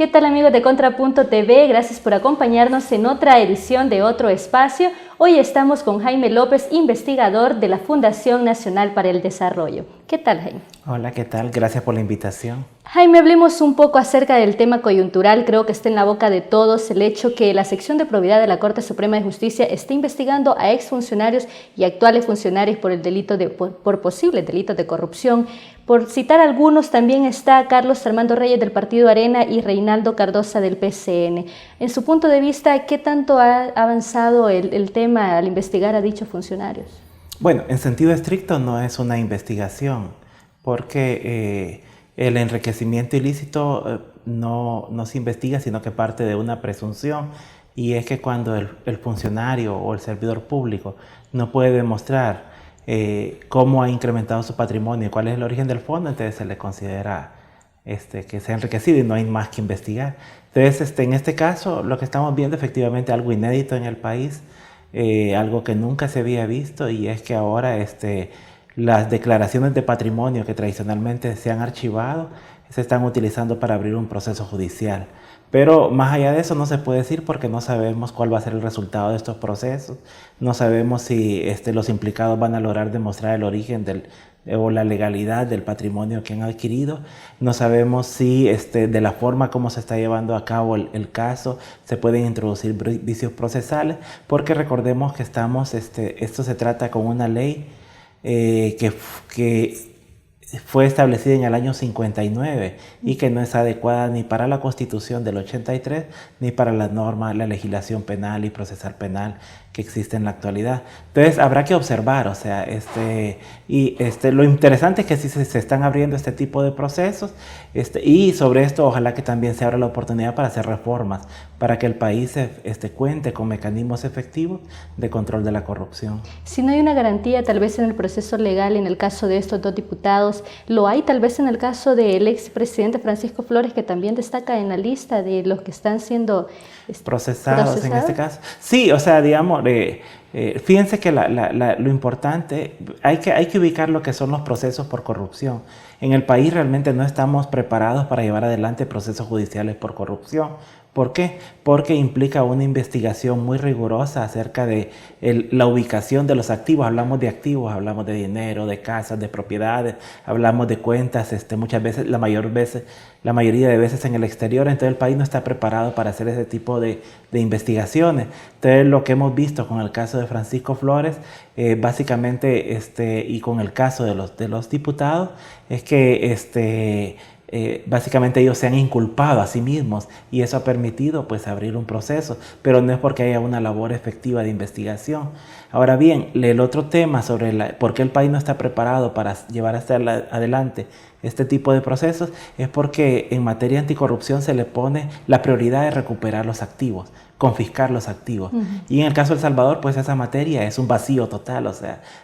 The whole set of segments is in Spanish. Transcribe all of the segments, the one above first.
¿Qué tal amigos de Contrapunto TV? Gracias por acompañarnos en otra edición de Otro Espacio. Hoy estamos con Jaime López, investigador de la Fundación Nacional para el Desarrollo. ¿Qué tal, Jaime? Hola, ¿qué tal? Gracias por la invitación. Jaime, hablemos un poco acerca del tema coyuntural. Creo que está en la boca de todos el hecho que la sección de probidad de la Corte Suprema de Justicia está investigando a exfuncionarios y actuales funcionarios por el delito por posibles delitos de corrupción. Por citar algunos, también está Carlos Armando Reyes del Partido Arena y Reinaldo Cardosa del PCN. En su punto de vista, ¿qué tanto ha avanzado el tema al investigar a dichos funcionarios? Bueno, en sentido estricto no es una investigación, porque el enriquecimiento ilícito no se investiga, sino que parte de una presunción, y es que cuando el funcionario o el servidor público no puede demostrar cómo ha incrementado su patrimonio y cuál es el origen del fondo, entonces se le considera que se ha enriquecido y no hay más que investigar. Entonces, en este caso, lo que estamos viendo efectivamente algo inédito en el país, algo que nunca se había visto, y es que ahora las declaraciones de patrimonio que tradicionalmente se han archivado se están utilizando para abrir un proceso judicial. Pero más allá de eso no se puede decir, porque no sabemos cuál va a ser el resultado de estos procesos, no sabemos si los implicados van a lograr demostrar el origen o la legalidad del patrimonio que han adquirido, no sabemos si de la forma como se está llevando a cabo el caso se pueden introducir vicios procesales, porque recordemos que esto se trata con una ley que fue establecida en el año 59 y que no es adecuada ni para la Constitución del 83 ni para la legislación penal y procesal penal que existe en la actualidad. Entonces habrá que observar, lo interesante es que sí se están abriendo este tipo de procesos, y sobre esto ojalá que también se abra la oportunidad para hacer reformas, para que el país cuente con mecanismos efectivos de control de la corrupción. Si no hay una garantía tal vez en el proceso legal en el caso de estos dos diputados, lo hay tal vez en el caso del expresidente Francisco Flores, que también destaca en la lista de los que están siendo procesados en este caso. Sí, fíjense que lo importante, hay que ubicar lo que son los procesos por corrupción. En el país realmente no estamos preparados para llevar adelante procesos judiciales por corrupción. ¿Por qué? Porque implica una investigación muy rigurosa acerca de la ubicación de los activos. Hablamos de activos, hablamos de dinero, de casas, de propiedades, hablamos de cuentas, muchas veces, la mayoría de veces en el exterior. Entonces el país no está preparado para hacer ese tipo de investigaciones. Entonces lo que hemos visto con el caso de Francisco Flores, básicamente, y con el caso de los diputados, es que básicamente ellos se han inculpado a sí mismos, y eso ha permitido pues abrir un proceso, pero no es porque haya una labor efectiva de investigación. Ahora bien, el otro tema sobre por qué el país no está preparado para llevar adelante este tipo de procesos es porque en materia anticorrupción se le pone la prioridad de recuperar los activos, confiscar los activos. Y en el caso de El Salvador, pues esa materia es un vacío total,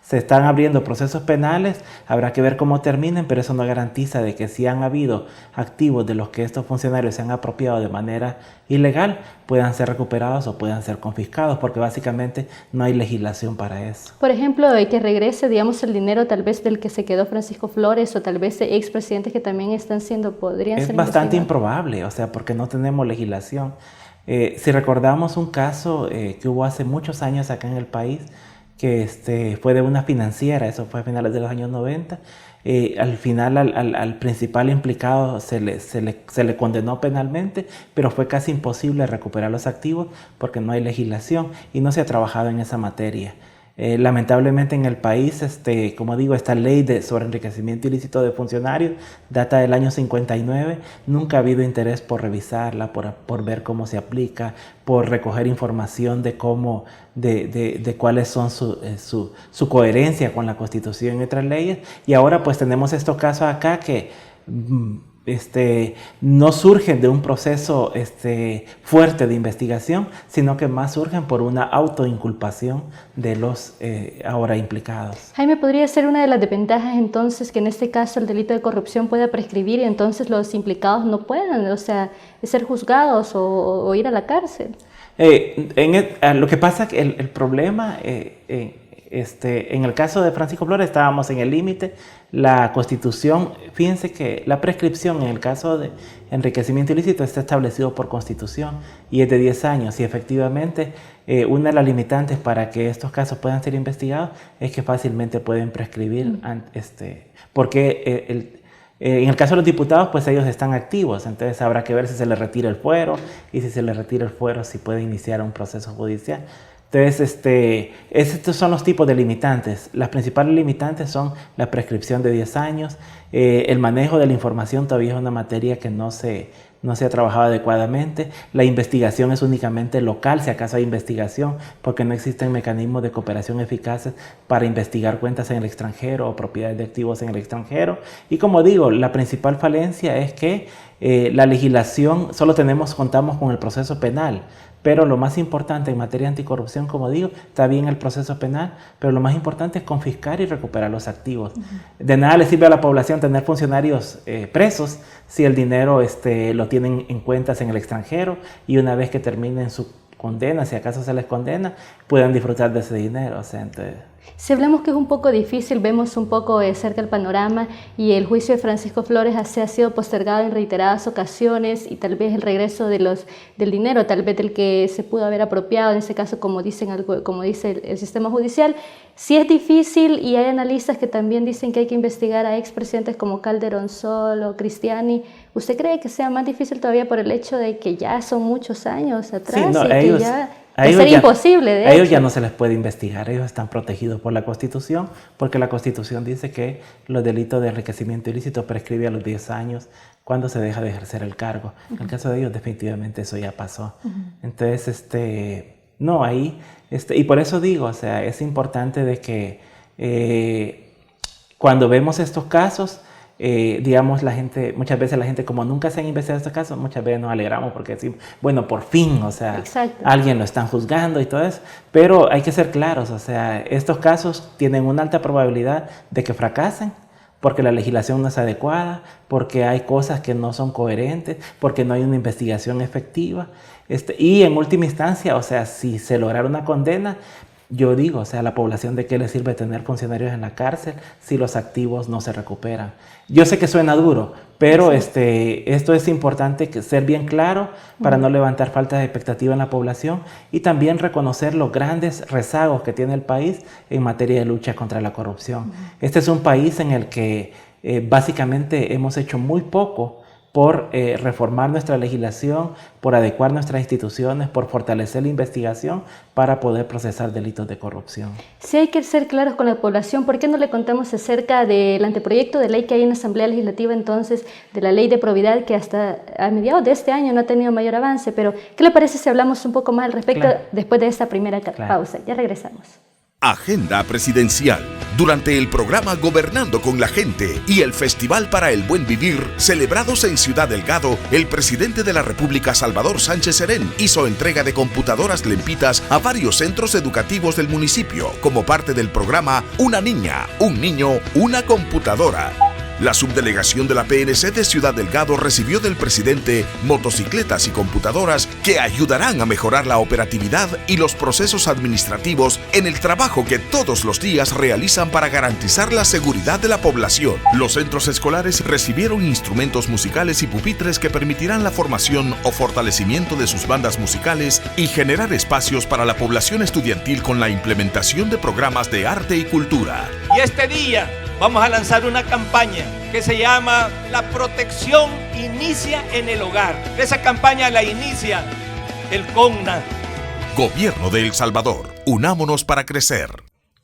se están abriendo procesos penales, habrá que ver cómo terminen, pero eso no garantiza de que si han habido activos de los que estos funcionarios se han apropiado de manera ilegal, puedan ser recuperados o puedan ser confiscados, porque básicamente no hay legislación para eso. Por ejemplo, de que regrese, digamos, el dinero tal vez del que se quedó Francisco Flores, o tal vez de expresidentes que también podrían ser Es bastante improbable, porque no tenemos legislación. Si recordamos un caso que hubo hace muchos años acá en el país, que fue de una financiera, eso fue a finales de los años 90, al final al principal implicado se le condenó penalmente, pero fue casi imposible recuperar los activos porque no hay legislación y no se ha trabajado en esa materia. Lamentablemente en el país, como digo, esta ley sobre enriquecimiento ilícito de funcionarios data del año 59, nunca ha habido interés por revisarla, por ver cómo se aplica, por recoger información de cuáles son su coherencia con la Constitución y otras leyes, y ahora pues tenemos estos casos acá que no surgen de un proceso fuerte de investigación, sino que más surgen por una autoinculpación de los ahora implicados. Jaime, ¿podría ser una de las desventajas entonces que en este caso el delito de corrupción pueda prescribir y entonces los implicados no puedan, ser juzgados o ir a la cárcel? Lo que pasa es que el problema en el caso de Francisco Flores estábamos en el límite. La Constitución, fíjense que la prescripción en el caso de enriquecimiento ilícito está establecido por Constitución y es de 10 años. Y efectivamente, una de las limitantes para que estos casos puedan ser investigados es que fácilmente pueden prescribir, porque en el caso de los diputados, pues ellos están activos, entonces habrá que ver si se les retira el fuero y si se les retira el fuero, si puede iniciar un proceso judicial. Entonces, estos son los tipos de limitantes. Las principales limitantes son la prescripción de 10 años, el manejo de la información todavía es una materia que no se ha trabajado adecuadamente, la investigación es únicamente local, si acaso hay investigación, porque no existen mecanismos de cooperación eficaces para investigar cuentas en el extranjero o propiedades de activos en el extranjero. Y como digo, la principal falencia es que la legislación, contamos con el proceso penal, pero lo más importante en materia anticorrupción, como digo, está bien el proceso penal, pero lo más importante es confiscar y recuperar los activos. De nada le sirve a la población tener funcionarios presos si el dinero lo tienen en cuentas en el extranjero y una vez que terminen su condena, si acaso se les condena, puedan disfrutar de ese dinero. O sea, entonces... Si hablamos que es un poco difícil, vemos un poco cerca el panorama y el juicio de Francisco Flores ha sido postergado en reiteradas ocasiones y tal vez el regreso del dinero, tal vez del que se pudo haber apropiado, en ese caso como dice el sistema judicial, sí es difícil y hay analistas que también dicen que hay que investigar a expresidentes como Calderón Sol o Cristiani. ¿Usted cree que sea más difícil todavía por el hecho de que ya son muchos años atrás? Sí, no, que ya... sería imposible, de a ellos hecho. ya no se les puede investigar, ellos están protegidos por la Constitución, porque la Constitución dice que los delitos de enriquecimiento ilícito prescribe a los 10 años cuando se deja de ejercer el cargo. En el caso de ellos, definitivamente eso ya pasó. Entonces, no, ahí, y por eso digo, o sea, es importante de que cuando vemos estos casos, digamos, muchas veces la gente, como nunca se han investigado estos casos, muchas veces nos alegramos porque decimos, bueno, por fin, o sea, Exacto. Alguien lo están juzgando y todo eso, pero hay que ser claros, o sea, estos casos tienen una alta probabilidad de que fracasen, porque la legislación no es adecuada, porque hay cosas que no son coherentes, porque no hay una investigación efectiva, y en última instancia, o sea, si se lograra una condena, yo digo, o sea, a la población, ¿de qué le sirve tener funcionarios en la cárcel si los activos no se recuperan? Yo sé que suena duro, pero sí. Esto es importante ser bien claro para no levantar falta de expectativa en la población y también reconocer los grandes rezagos que tiene el país en materia de lucha contra la corrupción. Este es un país en el que básicamente hemos hecho muy poco por reformar nuestra legislación, por adecuar nuestras instituciones, por fortalecer la investigación para poder procesar delitos de corrupción. Si hay que ser claros con la población, ¿por qué no le contamos acerca del anteproyecto de ley que hay en la Asamblea Legislativa entonces, de la Ley de Probidad, que hasta a mediados de este año no ha tenido mayor avance? Pero, ¿qué le parece si hablamos un poco más al respecto después de esta primera pausa? Ya regresamos. Agenda presidencial. Durante el programa Gobernando con la Gente y el Festival para el Buen Vivir, celebrados en Ciudad Delgado, el presidente de la República, Salvador Sánchez Serén, hizo entrega de computadoras lempitas a varios centros educativos del municipio, como parte del programa Una niña, un niño, una computadora. La subdelegación de la PNC de Ciudad Delgado recibió del presidente motocicletas y computadoras que ayudarán a mejorar la operatividad y los procesos administrativos en el trabajo que todos los días realizan para garantizar la seguridad de la población. Los centros escolares recibieron instrumentos musicales y pupitres que permitirán la formación o fortalecimiento de sus bandas musicales y generar espacios para la población estudiantil con la implementación de programas de arte y cultura. Y este día vamos a lanzar una campaña que se llama La protección inicia en el hogar. Esa campaña la inicia el CONNA. Gobierno de El Salvador. Unámonos para crecer.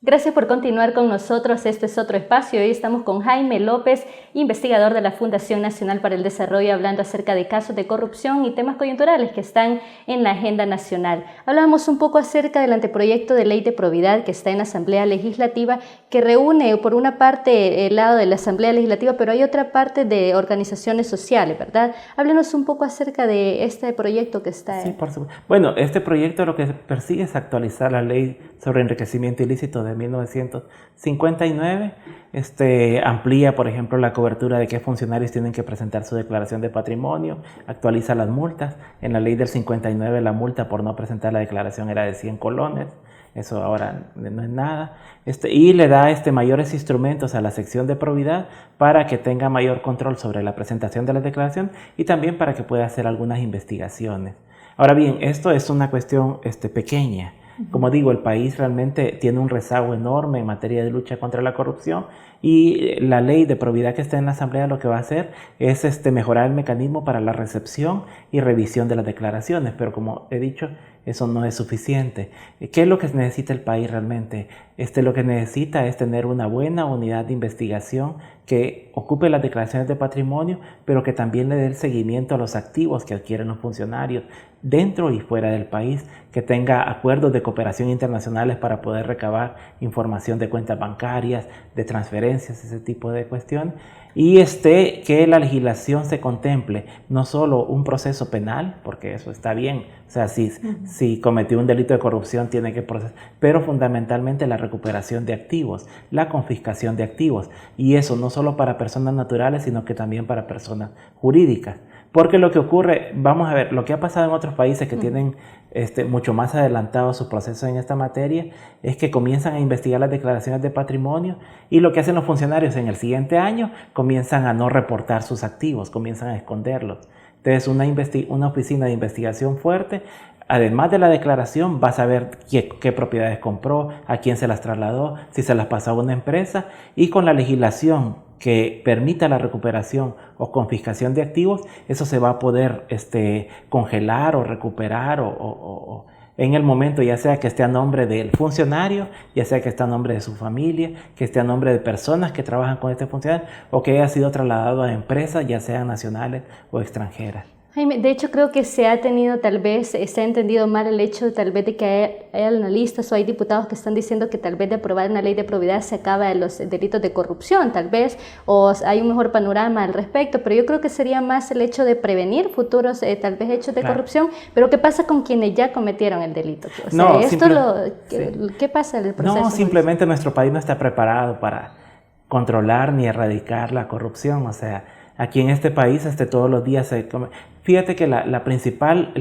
Gracias por continuar con nosotros. Este es otro espacio. Hoy estamos con Jaime López, investigador de la Fundación Nacional para el Desarrollo, hablando acerca de casos de corrupción y temas coyunturales que están en la agenda nacional. Hablábamos un poco acerca del anteproyecto de ley de probidad que está en la Asamblea Legislativa, que reúne por una parte el lado de la Asamblea Legislativa, pero hay otra parte de organizaciones sociales, ¿verdad? Háblenos un poco acerca de este proyecto que está. Sí, por supuesto. Bueno, este proyecto lo que persigue es actualizar la ley sobre enriquecimiento ilícito de 1959, amplía, por ejemplo, la cobertura de qué funcionarios tienen que presentar su declaración de patrimonio, actualiza las multas. En la ley del 59 la multa por no presentar la declaración era de 100 colones. eso ahora no es nada, y le da mayores instrumentos a la sección de probidad para que tenga mayor control sobre la presentación de la declaración y también para que pueda hacer algunas investigaciones. Ahora bien, esto es una cuestión pequeña. Como digo, el país realmente tiene un rezago enorme en materia de lucha contra la corrupción y la ley de probidad que está en la Asamblea lo que va a hacer es mejorar el mecanismo para la recepción y revisión de las declaraciones, pero como he dicho, eso no es suficiente. ¿Qué es lo que necesita el país realmente? Lo que necesita es tener una buena unidad de investigación que ocupe las declaraciones de patrimonio, pero que también le dé el seguimiento a los activos que adquieren los funcionarios dentro y fuera del país, que tenga acuerdos de cooperación internacionales para poder recabar información de cuentas bancarias, de transferencias, ese tipo de cuestiones, y que la legislación se contemple no solo un proceso penal, porque eso está bien, o sea, si cometió un delito de corrupción tiene que procesar, pero fundamentalmente la recuperación de activos, la confiscación de activos, y eso no solo para personas naturales, sino que también para personas jurídicas. Porque lo que ocurre, vamos a ver, lo que ha pasado en otros países que tienen mucho más adelantado su proceso en esta materia, es que comienzan a investigar las declaraciones de patrimonio y lo que hacen los funcionarios en el siguiente año, comienzan a no reportar sus activos, comienzan a esconderlos. Entonces una oficina de investigación fuerte, además de la declaración, va a saber qué propiedades compró, a quién se las trasladó, si se las pasó a una empresa, y con la legislación que permita la recuperación o confiscación de activos, eso se va a poder congelar o recuperar o en el momento, ya sea que esté a nombre del funcionario, ya sea que esté a nombre de su familia, que esté a nombre de personas que trabajan con este funcionario o que haya sido trasladado a empresas, ya sean nacionales o extranjeras. Jaime, de hecho creo que se ha entendido mal el hecho tal vez de que hay analistas o hay diputados que están diciendo que tal vez de aprobar una ley de probidad se acaba los delitos de corrupción, tal vez, o hay un mejor panorama al respecto, pero yo creo que sería más el hecho de prevenir futuros tal vez hechos de corrupción, pero ¿qué pasa con quienes ya cometieron el delito? O sea, ¿qué pasa en el proceso? No, simplemente nuestro país no está preparado para controlar ni erradicar la corrupción, o sea, aquí en este país todos los días se come. Fíjate que el principal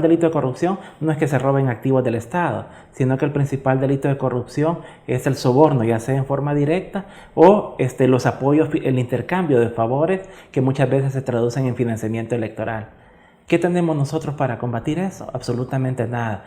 delito de corrupción no es que se roben activos del Estado, sino que el principal delito de corrupción es el soborno, ya sea en forma directa o los apoyos, el intercambio de favores que muchas veces se traducen en financiamiento electoral. ¿Qué tenemos nosotros para combatir eso? Absolutamente nada.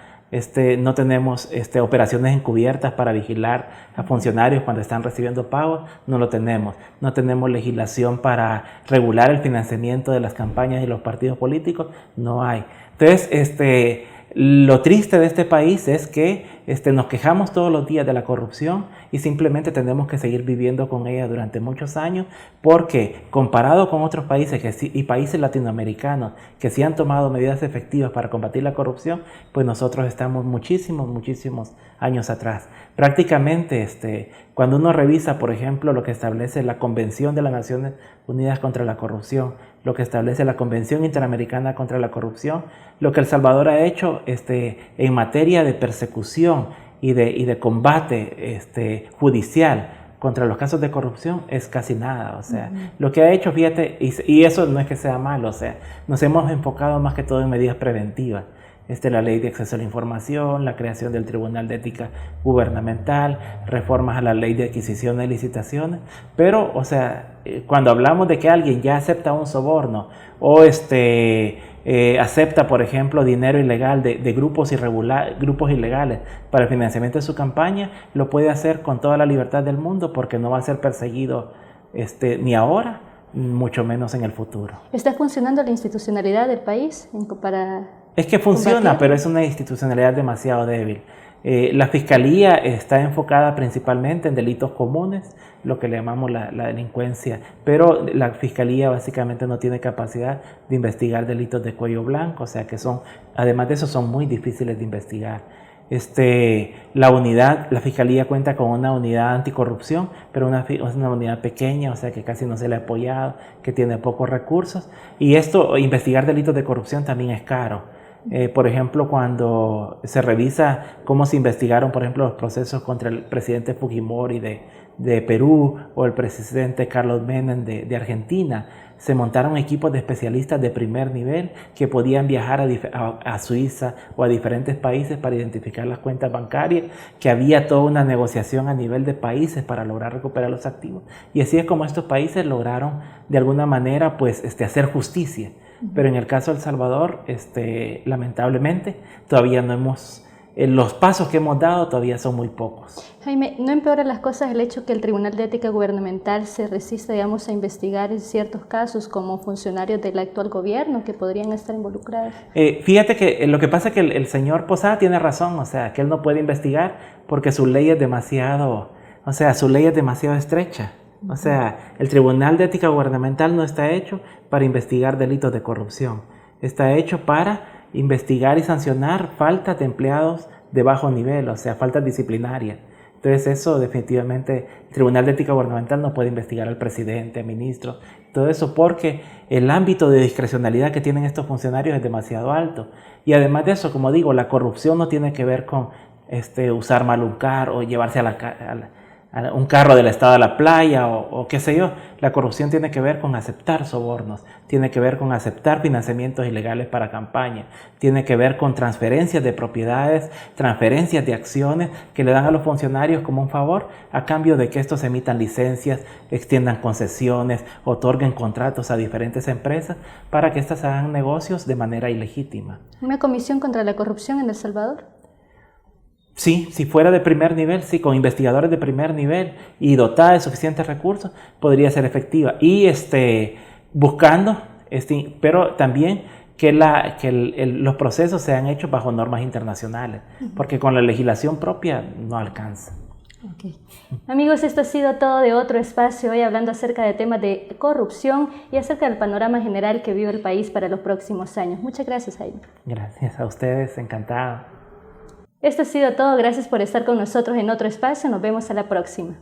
No tenemos operaciones encubiertas para vigilar a funcionarios cuando están recibiendo pagos, no lo tenemos. No tenemos legislación para regular el financiamiento de las campañas y los partidos políticos, no hay. Entonces, lo triste de este país es que nos quejamos todos los días de la corrupción y simplemente tenemos que seguir viviendo con ella durante muchos años porque comparado con otros países y países latinoamericanos que sí han tomado medidas efectivas para combatir la corrupción, pues nosotros estamos muchísimos años atrás. Prácticamente cuando uno revisa, por ejemplo, lo que establece la Convención de las Naciones Unidas contra la Corrupción, lo que establece la Convención Interamericana contra la Corrupción, lo que El Salvador ha hecho en materia de persecución y de combate judicial contra los casos de corrupción es casi nada, o sea, lo que ha hecho, fíjate, y eso no es que sea malo, o sea, nos hemos enfocado más que todo en medidas preventivas. La ley de acceso a la información, la creación del Tribunal de Ética Gubernamental, reformas a la ley de adquisición de licitaciones, pero, o sea, cuando hablamos de que alguien ya acepta un soborno o acepta, por ejemplo, dinero ilegal de grupos ilegales para el financiamiento de su campaña, lo puede hacer con toda la libertad del mundo porque no va a ser perseguido ni ahora, mucho menos en el futuro. ¿Está funcionando la institucionalidad del país Es que funciona, pero es una institucionalidad demasiado débil. La Fiscalía está enfocada principalmente en delitos comunes, lo que le llamamos la delincuencia, pero la Fiscalía básicamente no tiene capacidad de investigar delitos de cuello blanco, o sea que además de eso son muy difíciles de investigar. La Fiscalía cuenta con una unidad anticorrupción, pero es una unidad pequeña, o sea que casi no se le ha apoyado, que tiene pocos recursos, y investigar delitos de corrupción también es caro. Por ejemplo, cuando se revisa cómo se investigaron, por ejemplo, los procesos contra el presidente Fujimori de de Perú o el presidente Carlos Menem de Argentina. Se montaron equipos de especialistas de primer nivel que podían viajar a Suiza o a diferentes países para identificar las cuentas bancarias, que había toda una negociación a nivel de países para lograr recuperar los activos. Y así es como estos países lograron de alguna manera pues, hacer justicia. Pero en el caso de El Salvador, lamentablemente, todavía no hemos... los pasos que hemos dado todavía son muy pocos. Jaime, ¿no empeora las cosas el hecho que el Tribunal de Ética Gubernamental se resista, digamos, a investigar en ciertos casos como funcionarios del actual gobierno que podrían estar involucrados? Fíjate que lo que pasa es que el señor Posada tiene razón, o sea, que él no puede investigar porque su ley es demasiado estrecha. O sea, el Tribunal de Ética Gubernamental no está hecho para investigar delitos de corrupción, está hecho para investigar y sancionar faltas de empleados de bajo nivel, o sea, faltas disciplinarias. Entonces eso definitivamente, el Tribunal de Ética Gubernamental no puede investigar al presidente, al ministro, todo eso porque el ámbito de discrecionalidad que tienen estos funcionarios es demasiado alto. Y además de eso, como digo, la corrupción no tiene que ver con usar mal un carro o llevarse un carro del estado a la playa o qué sé yo. La corrupción tiene que ver con aceptar sobornos, tiene que ver con aceptar financiamientos ilegales para campaña, tiene que ver con transferencias de propiedades, transferencias de acciones que le dan a los funcionarios como un favor a cambio de que estos emitan licencias, extiendan concesiones, otorguen contratos a diferentes empresas para que éstas hagan negocios de manera ilegítima. ¿Una comisión contra la corrupción en El Salvador? Sí, si fuera de primer nivel, sí, con investigadores de primer nivel y dotada de suficientes recursos, podría ser efectiva. Y buscando, pero también que los procesos sean hechos bajo normas internacionales, porque con la legislación propia no alcanza. Okay. Amigos, esto ha sido todo de Otro Espacio, hoy hablando acerca de temas de corrupción y acerca del panorama general que vive el país para los próximos años. Muchas gracias, Jaime. Gracias a ustedes, encantado. Esto ha sido todo, gracias por estar con nosotros en Otro Espacio, nos vemos a la próxima.